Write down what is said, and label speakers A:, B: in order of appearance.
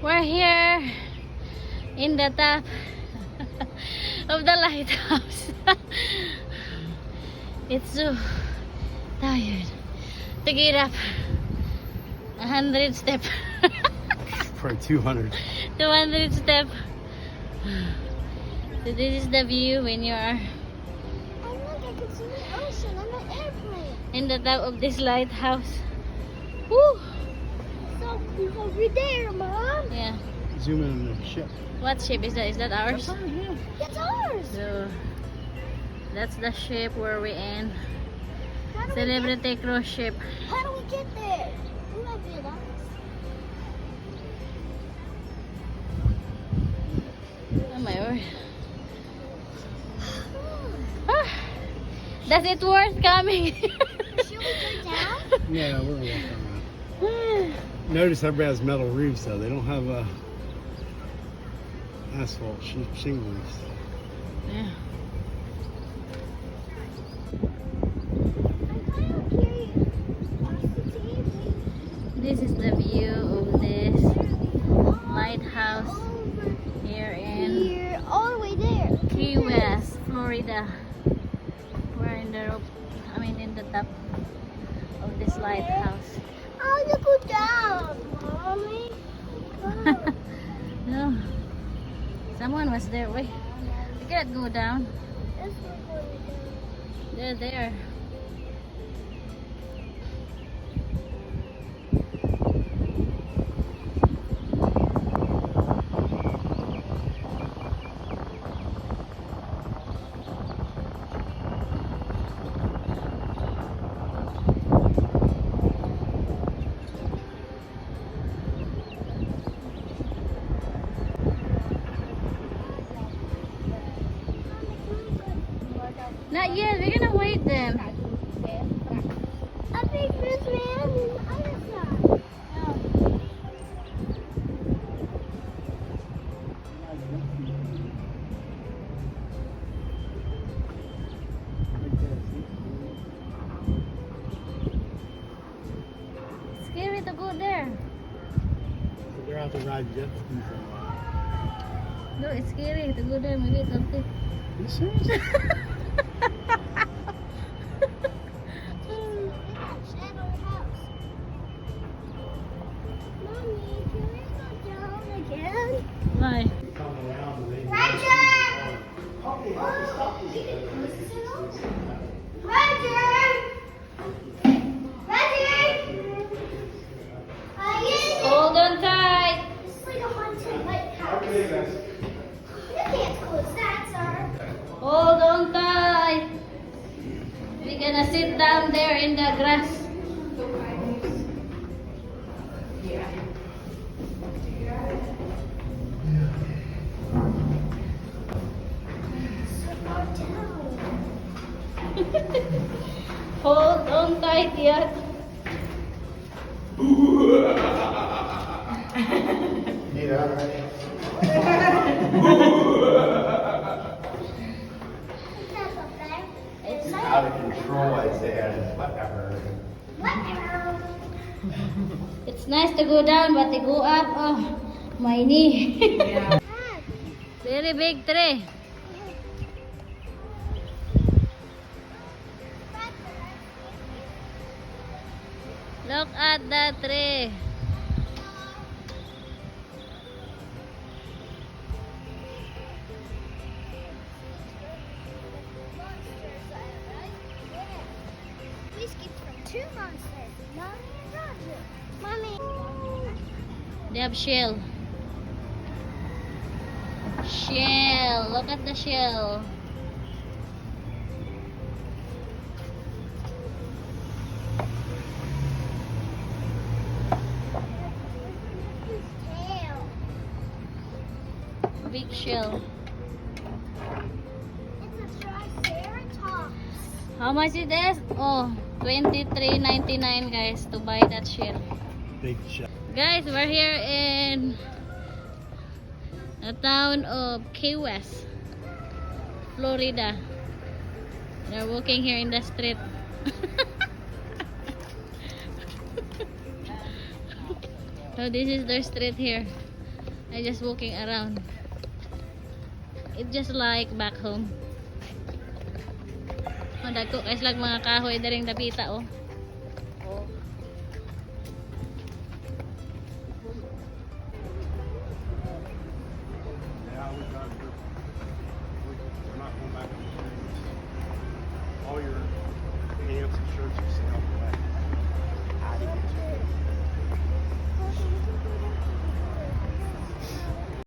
A: We're here in the top of the lighthouse. It's so tired to get up. 100 step.
B: Probably 200.
A: 200 step. So this is the view when you are
C: Oh look, I can see the ocean on the airplane.
A: in the top of this lighthouse. Woo!
C: So cool over there, Mom.
A: Yeah.
B: Zoom in on the ship.
A: What ship is that? Is that ours?
C: It's ours.
A: So that's the ship where we're in.
C: How do,
A: Celebrity cruise ship.
C: how do we get there? We might be lost.
A: Oh my word. Ah, does it worth coming?
C: Should we go down?
B: Yeah, we're walking around. Notice everybody has metal roofs though. They don't have asphalt shingles.
A: Yeah.
C: I'm kind of curious.
A: This is the view of this lighthouse here in
C: Here, all the way there.
A: Key West, Florida. We're in the in the top of this lighthouse.
C: I want to go down, Mommy. Oh.
A: No, someone was there. Wait, we can't go down.
C: This one going down.
A: They're there. Not yet. We're gonna wait them.
C: A big fish man on the other side.
A: It's scary to go there.
B: They're out to ride jet skis.
A: No, it's scary to go there. Maybe it's okay.
B: Are you serious?
C: Shadow house. Mommy, can we go down again?
A: Why?
C: Roger! Roger! Roger!
A: Hold on tight.
C: It's like a haunted lighthouse. You can't close that, sir.
A: Hold on tight. We're gonna sit down there in the grass. Hold on tight yet.
C: It's
B: Out of control, I said. Whatever.
C: whatever.
A: It's nice to go down, but to go up, oh, my knee. Very big tree. Look at that tree.
C: We skipped from 2 monsters. Mommy and Roger. Mommy.
A: They have shell. Shell. Look at the shell.
C: His tail.
A: Big shell.
C: It's a triceratops.
A: How much it is? Oh, $23.99 guys to buy that shell.
B: Big ship.
A: Guys, we're here in the town of Key West, Florida. They're walking here in the street. So this is their street here. I just walking around. It's just like back home. Oh, dagko guys lang mga kahoy daring dapita oh. Oh.
B: Yeah, we're not going back. All your pants and shirts are